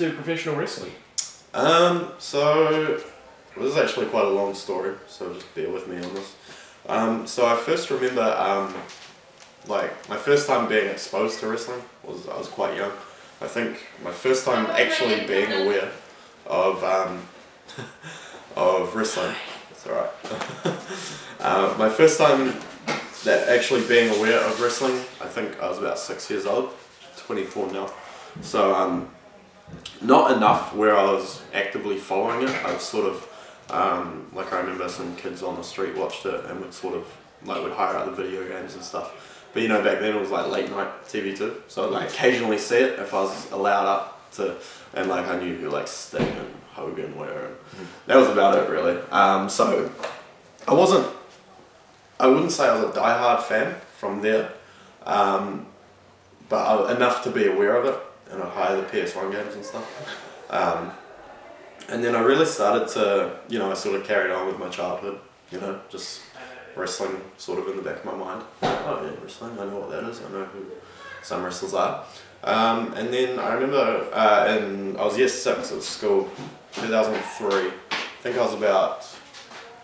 into professional wrestling? So this is actually quite a long story, so just bear with me on this. So I first remember, like my first time being exposed to wrestling was I was quite young. I think my first time actually being aware of of wrestling. It's alright. My first time that actually being aware of wrestling, I think I was about 6 years old, 24 now. So not enough where I was actively following it. I was sort of like I remember some kids on the street watched it and would sort of like would hire out the video games and stuff. But you know, back then it was like late night TV too, so I'd like occasionally see it if I was allowed up to, and like I knew who like Sting and Hogan were, and that was about it really. So I wouldn't say I was a diehard fan from there, but enough to be aware of it, and I'd hire the PS1 games and stuff. And then I really started to, you know, I sort of carried on with my childhood, you know, just wrestling sort of in the back of my mind. Oh yeah, wrestling, I know what that is, I know who some wrestlers are. And then I remember, I was year 6 at school, 2003. I think I was about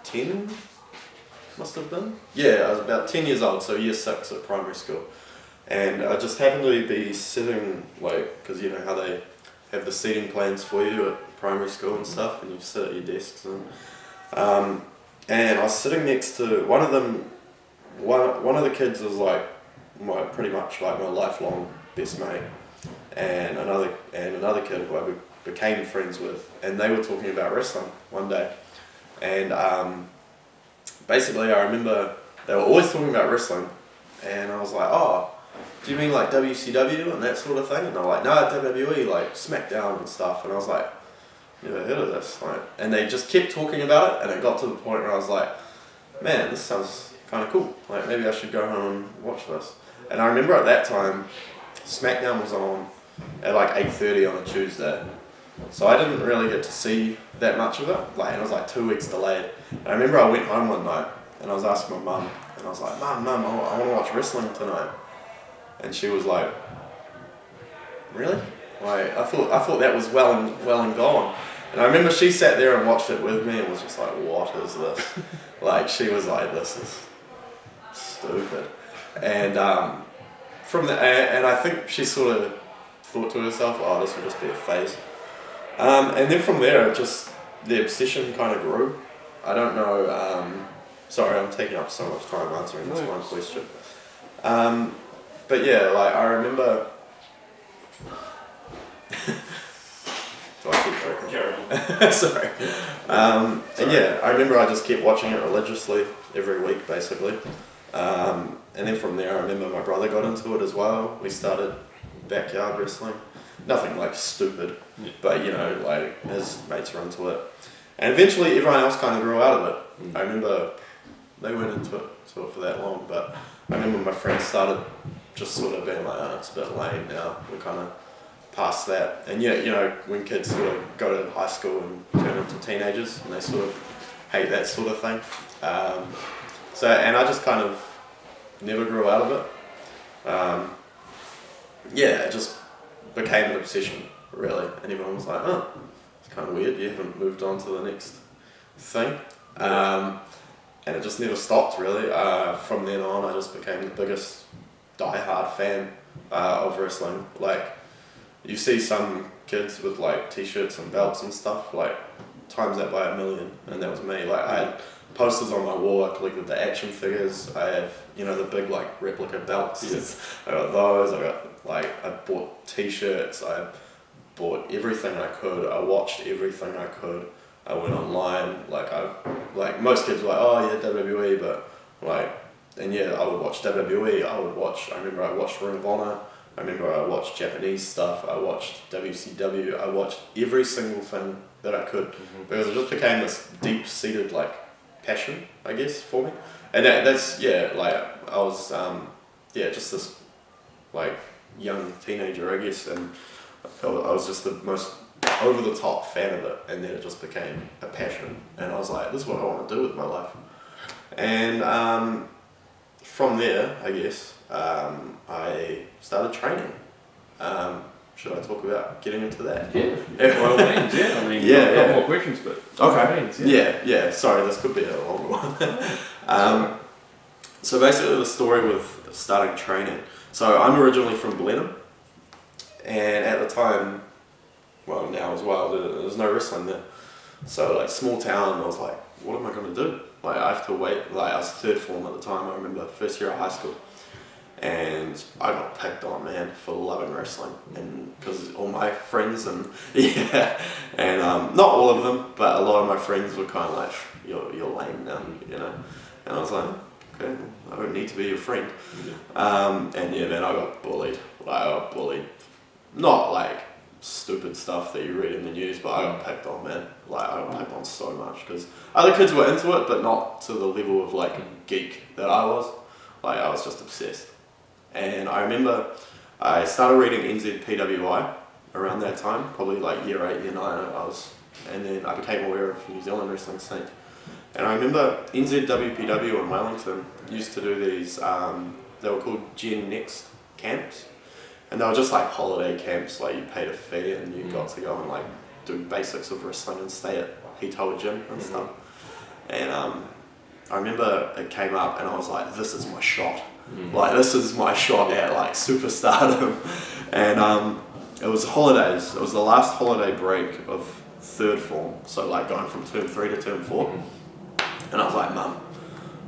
10, must have been. Yeah, I was about 10 years old, so year 6 at primary school. And I just happened to be sitting, like, because you know how they have the seating plans for you at primary school and stuff, and you sit at your desks. And I was sitting next to one of them. One of the kids was like pretty much like my lifelong best mate, and another kid who I became friends with, and they were talking about wrestling one day, and basically I remember they were always talking about wrestling, and I was like, oh, do you mean like WCW and that sort of thing? And they're like, no, WWE, like SmackDown and stuff, and I was like, never heard of this, like, and they just kept talking about it, and it got to the point where I was like, man, this sounds kind of cool, like maybe I should go home and watch this. And I remember at that time SmackDown was on at like 8:30 on a Tuesday, so I didn't really get to see that much of it, like, and it was like 2 weeks delayed. And I remember I went home one night and I was asking my mum, and I was like, Mum, I want to watch wrestling tonight. And she was like, really? Like, I thought that was well and gone. And I remember she sat there and watched it with me and was just like, what is this? Like, she was like, this is stupid. And and I think she sort of thought to herself, oh, this will just be a phase. And then from there, the obsession kind of grew. I don't know, sorry, I'm taking up so much time answering this one question. But yeah, like I remember. Do I keep joking? Sorry. And yeah, I remember I just kept watching it religiously every week, basically. And then from there, I remember my brother got into it as well. We started backyard wrestling. Nothing like stupid, but you know, like his mates were into it. And eventually, everyone else kind of grew out of it. I remember they weren't into it for that long, but I remember my friends started just sort of being like, oh, it's a bit lame now. We're kind of past that. And yeah, you know, when kids sort of go to high school and turn into teenagers, and they sort of hate that sort of thing. And I just kind of never grew out of it. Yeah, it just became an obsession, really. And everyone was like, oh, it's kind of weird, you haven't moved on to the next thing. And it just never stopped, really. From then on, I just became the biggest die-hard fan of wrestling. Like, you see some kids with like t-shirts and belts and stuff, like times that by 1,000,000, and that was me. Like, I had posters on my wall, I collected the action figures, I have, you know, the big like replica belts. I got those, I bought t-shirts, I bought everything I could, I watched everything I could, I went online, like most kids were like, oh yeah, WWE, but like, and yeah, I would watch WWE, I remember I watched Ring of Honor, I remember I watched Japanese stuff, I watched WCW, I watched every single thing that I could, because it just became this deep-seated like passion, I guess, for me. And that's, yeah, like, I was, just this like young teenager, I guess, and I was just the most over-the-top fan of it, and then it just became a passion, and I was like, this is what I want to do with my life. And from there, I guess, I started training. should I talk about getting into that? Yeah, by all means, yeah. I mean, I've got more questions, but okay. By all means, yeah. Sorry, this could be a longer one. So basically the story with starting training. So I'm originally from Blenheim, and at the time, well now as well, there was no wrestling there. So like small town, I was like, what am I going to do? Like I have to wait, like I was third form at the time, I remember, first year of high school. And I got picked on, man, for loving wrestling, and because all my friends and and not all of them, but a lot of my friends were kind of like, you're lame now, you know, and I was like, okay, I don't need to be your friend, and yeah, man, I got bullied, not like stupid stuff that you read in the news, but I got picked on, man, like I got picked on so much because other kids were into it, but not to the level of like geek that I was, like I was just obsessed. And I remember I started reading NZPWI around that time, probably like year 8, year 9 and then I became aware of New Zealand wrestling scene. And I remember NZWPW in Wellington used to do these, they were called Gen Next camps, and they were just like holiday camps, like you paid a fee and you got to go and like do basics of wrestling and stay at Hitoa Gym and stuff. And I remember it came up and I was like, this is my shot. Like this is my shot at like superstardom. And it was holidays. It was the last holiday break of third form. So like going from term 3 to term 4. And I was like, Mum,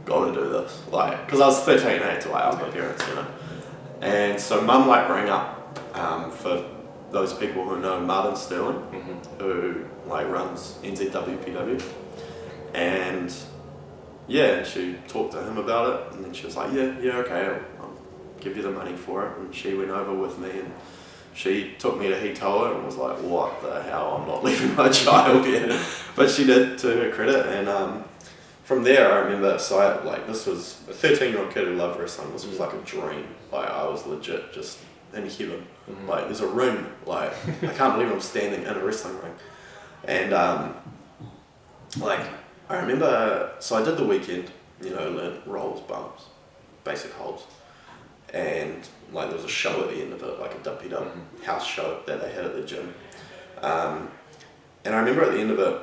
gotta do this. Like, cause I was 13, I had to like ask my parents, you know. And so Mum like rang up for those people who know Martin Sterling, who like runs NZWPW. And yeah, and she talked to him about it, and then she was like, yeah, okay, I'll give you the money for it. And she went over with me, and she took me to Hitoa and was like, what the hell, I'm not leaving my child here. But she did, to her credit, and from there I remember, so this was a 13-year-old kid who loved wrestling. This was like a dream. Like I was legit just in heaven. Like there's a ring, like I can't believe I'm standing in a wrestling ring. And I remember, so I did the weekend, you know, learned rolls, bumps, basic holds, and like there was a show at the end of it, like a WPW house show that they had at the gym. And I remember at the end of it,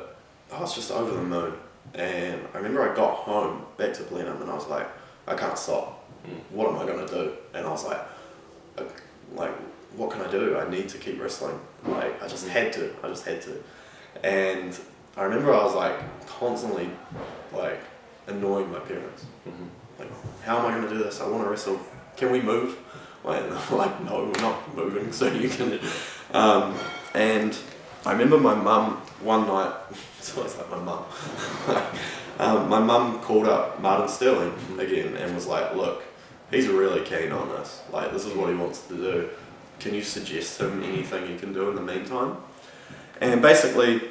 I was just over the moon, and I remember I got home back to Blenheim and I was like, I can't stop, what am I going to do? And I was like, what can I do? I need to keep wrestling, like I just had to. And I remember I was like constantly like annoying my parents. Like, how am I going to do this? I want to wrestle. Can we move? Like, no, we're not moving, so you can. And I remember my mum one night, so it's like my mum. My mum called up Martin Sterling again and was like, look, he's really keen on this. Like, this is what he wants to do. Can you suggest him anything you can do in the meantime? And basically,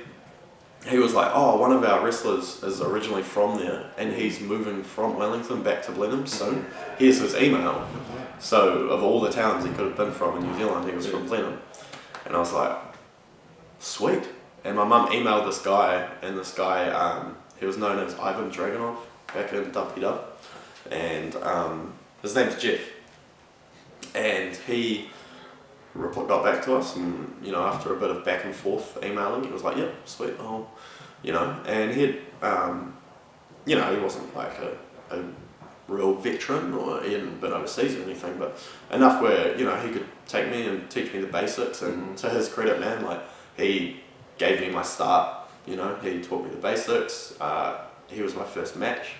he was like, oh, one of our wrestlers is originally from there and he's moving from Wellington back to Blenheim, so here's his email. So of all the towns he could have been from in New Zealand, he was from Blenheim. And I was like, sweet. And my mum emailed this guy, and this guy, he was known as Ivan Dragunov back in WPW, and his name's Jeff. And he got back to us, and you know, after a bit of back and forth emailing, he was like, "Yep, sweet, oh, you know." And he had, you know, he wasn't like a real veteran, or he hadn't been overseas or anything, but enough where, you know, he could take me and teach me the basics. And to his credit, man, like he gave me my start. You know, he taught me the basics. He was my first match.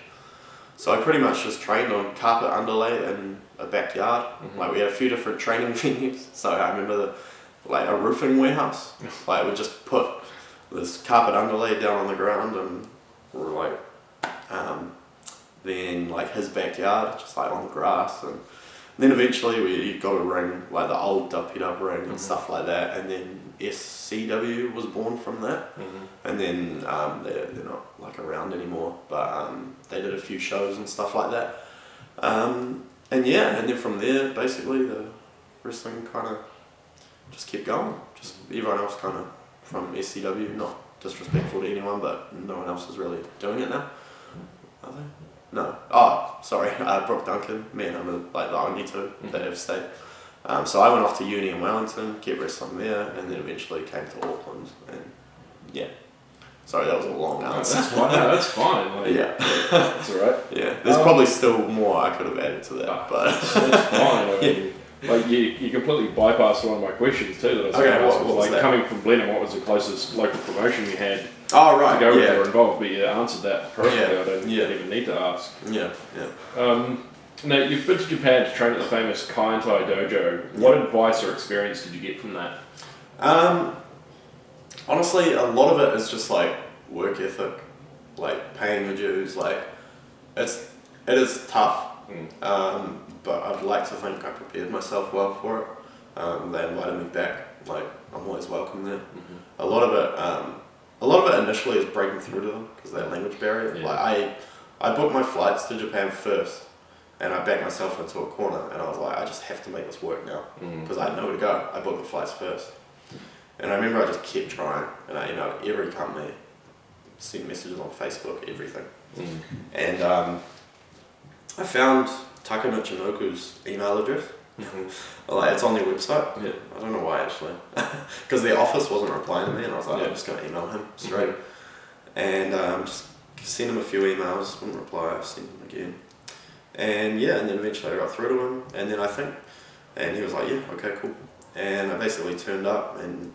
So I pretty much just trained on carpet underlay in a backyard. Like we had a few different training venues. So I remember like a roofing warehouse. Like we just put this carpet underlay down on the ground, and we were like, then like his backyard, just like on the grass. And then eventually we got a ring, like the old WPW ring and stuff like that. And then SCW was born from that. And then they're not like around anymore, but they did a few shows and stuff like that. And yeah, and then from there, basically the wrestling kind of just kept going. Just everyone else kind of from SCW, not disrespectful to anyone, but no one else is really doing it now. Are they? No. Oh, sorry. Brooke Duncan. Me and him are like the only two that have stayed. So I went off to uni in Wellington, kept wrestling there, and then eventually came to Auckland. And yeah, sorry, that was a long answer. That's fine. No, that's fine. Like, Yeah, that's all right. yeah. There's probably still more I could have added to that, but that's fine. I mean, like you completely bypassed one of my questions too. That I was going to ask. what was that? Coming from Blenheim, what was the closest local promotion you had Oh right, to go with yeah, or involved? But you answered that perfectly. Yeah, I don't even need to ask. yeah, yeah. Now, you've been to Japan to train at the famous Kai-En-Tai dojo. What advice or experience did you get from that? Honestly, a lot of it is just like work ethic, like paying your dues. Like it is tough, but I'd like to think I prepared myself well for it. They invited me back. Like I'm always welcome there. Mm-hmm. A lot of it initially is breaking through to them because that language barrier. Yeah. Like I booked my flights to Japan first, and I backed myself into a corner, and I was like, I just have to make this work now because I had nowhere to go. I booked the flights first, and I remember I just kept trying, and I emailed every company, sent messages on Facebook, everything, and I found Taka Michinoku's email address. Like it's on their website. Yeah. I don't know why actually, because their office wasn't replying to me, and I was like, I'm just gonna email him straight, and just send him a few emails, wouldn't reply, send him again, and then eventually I got through to him, and then and he was like, yeah, okay, cool, and I basically turned up, and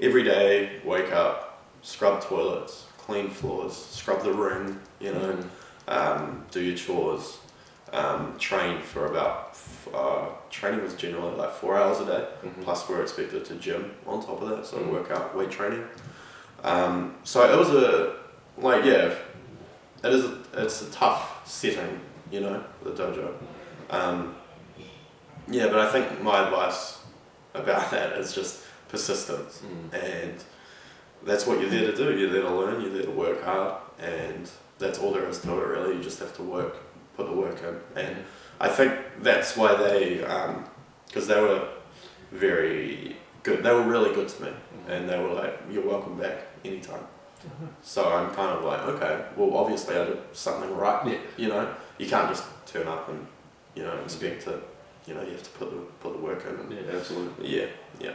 every day wake up, scrub toilets, clean floors, scrub the ring, do your chores, train for about. Training was generally like 4 hours a day, plus we're expected to gym on top of that, so workout, weight training. So it was it's a tough setting, the dojo. But I think my advice about that is just persistence, and that's what you're there to do. You're there to learn, you're there to work hard, and that's all there is to it really. You just have to put the work in, and I think that's why they, because they were very good, they were really good to me, and they were like, you're welcome back anytime. So I'm kind of like, okay, well obviously I did something right, you can't just turn up and, expect to, you have to put the work in. And, Yeah, absolutely. Yeah.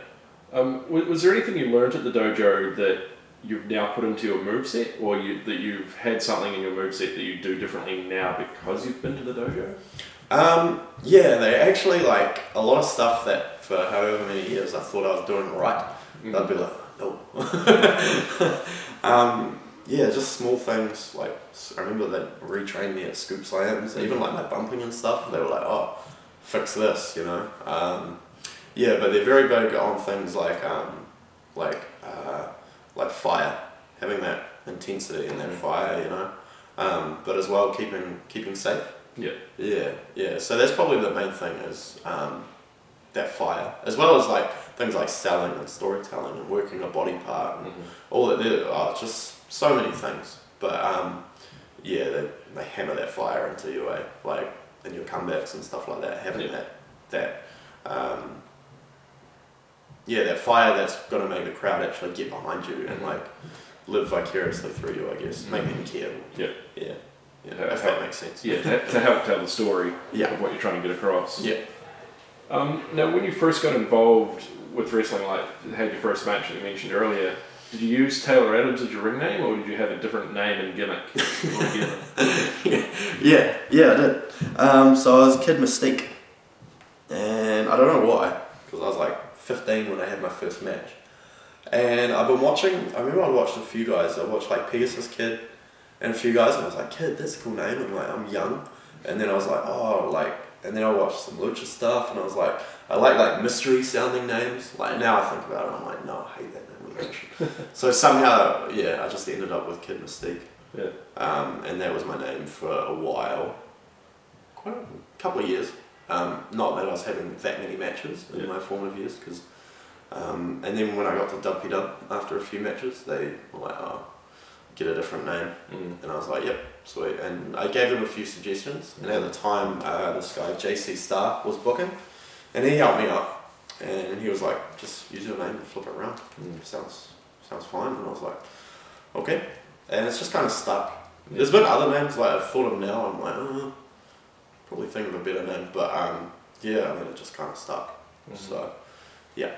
Was there anything you learnt at the dojo that you've now put into your moveset, or that you've had something in your moveset that you do differently now because you've been to the dojo? They actually like a lot of stuff that for however many years I thought I was doing right. They'd be like, no. Just small things like I remember they retrained me at scoop slams, even like my bumping and stuff. They were like, oh, fix this, but they're very big on things like fire, having that intensity and that fire, but as well keeping safe. Yeah. So that's probably the main thing is that fire, as well as like things like selling and storytelling and working a body part and all that. There are just so many things. But they hammer that fire into you, like in your comebacks and stuff like that. Having that fire that's going to make the crowd actually get behind you and like live vicariously through you, I guess. Make them care. Yeah. If that makes sense. Yeah, to help tell the story of what you're trying to get across. Yeah. Now, when you first got involved with wrestling, like had your first match that you mentioned earlier, did you use Taylor Adams as your ring name, or did you have a different name and gimmick altogether? I did. So I was Kid Mystique, and I don't know why, because I was like 15 when I had my first match, and I've been watching. I remember I watched a few guys. I watched like Pegasus Kid. And a few guys, and I was like, Kid, that's a cool name. I'm young. And then I was like, and then I watched some lucha stuff, and I was like, I like mystery sounding names. Like now I think about it, I'm like, no, I hate that name with lucha. So somehow, I just ended up with Kid Mystique. Yeah. And that was my name for a while, quite a couple of years. Not that I was having that many matches in my formative years, because, and then when I got to WPW after a few matches, they were like, get a different name, and I was like, yep, sweet. And I gave them a few suggestions, and at the time this guy JC Star was booking, and he helped me out, and he was like, just use your name and flip it around. Sounds fine. And I was like, okay, and it's just kind of stuck. There's been other names like I've thought of now. I'm like, probably think of a better name, but it just kind of stuck. So, You're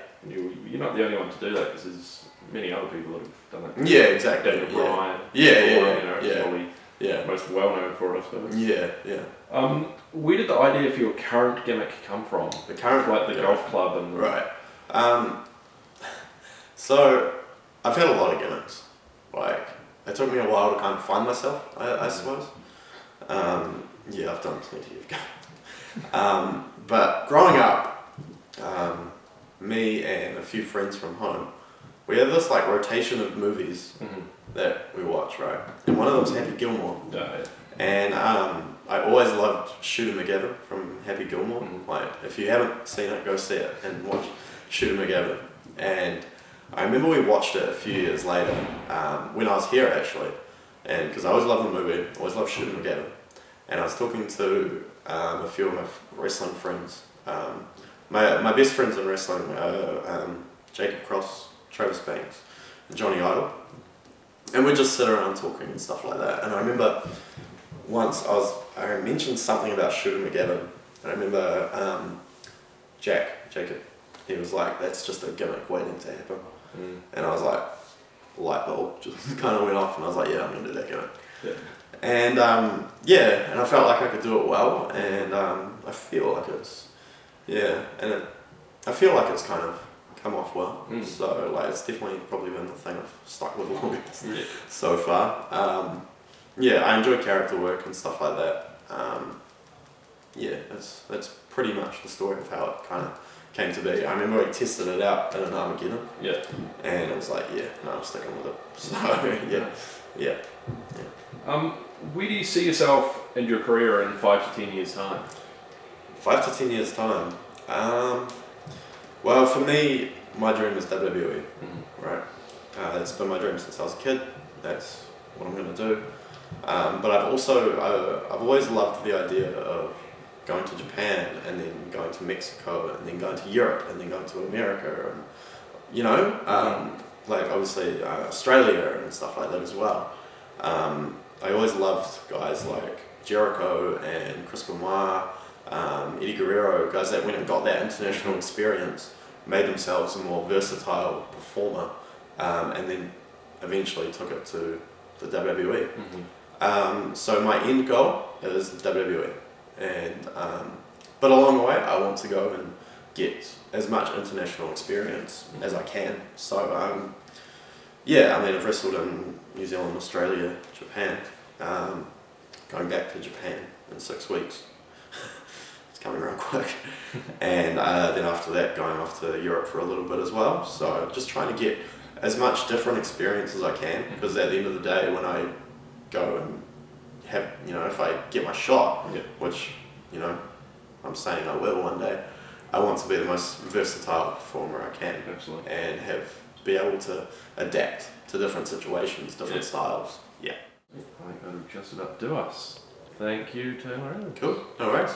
not the only one to do that because there's many other people that have done it. yeah, exactly. Daniel Yeah. Bryan. Yeah. Probably Yeah. most well known for us. But Yeah. where did the idea for your current gimmick come from? The current, Like the golf club and right. So I've had a lot of gimmicks. Like, it took me a while to kind of find myself, I suppose. I've done plenty of gimmicks. But growing up, me and a few friends from home, we have this like rotation of movies that we watch, right? And one of them's Happy Gilmore. Yeah. And I always loved Shooter McGavin from Happy Gilmore. Like, if you haven't seen it, go see it and watch Shooter McGavin. And I remember we watched it a few years later, when I was here actually, and because I always loved the movie, always loved Shooter McGavin. And I was talking to a few of my wrestling friends. My best friends in wrestling are Jacob Cross, Travis Banks, and Johnny Idol. And we'd just sit around talking and stuff like that. And I remember once I mentioned something about Shooter McGavin. I remember Jacob, he was like, that's just a gimmick waiting to happen. And I was like, light bulb just kind of went off, and I was like, yeah, I'm going to do that gimmick. Yeah. And and I felt like I could do it well, and I feel like I feel like it's kind of come off well. So like, it's definitely probably been the thing I've stuck with longest so far. I enjoy character work and stuff like that. That's pretty much the story of how it kind of came to be. I remember I tested it out at an Armageddon. Yeah. And it was like, I'm sticking with it. So where do you see yourself and your career in 5 to 10 years' time? 5 to 10 years' time. Well, for me, my dream is WWE. Right. It's been my dream since I was a kid. That's what I'm going to do. But I've always loved the idea of going to Japan and then going to Mexico and then going to Europe and then going to America and like obviously Australia and stuff like that as well. I always loved guys like Jericho and Chris Benoit, Eddie Guerrero, guys that went and got that international experience, made themselves a more versatile performer, and then eventually took it to the WWE. So my end goal is the WWE, and but along the way I want to go and get as much international experience as I can. So I've wrestled in New Zealand, Australia, Japan. Going back to Japan in 6 weeks. It's coming around quick. And then after that, going off to Europe for a little bit as well. So just trying to get as much different experience as I can, because at the end of the day, when I go and have, if I get my shot, which, I'm saying I will one day, I want to be the most versatile performer I can. Absolutely. And be able to adapt to different situations, different styles. Yeah. I think that'll just about do us. Thank you, Taylor. Cool. No worries.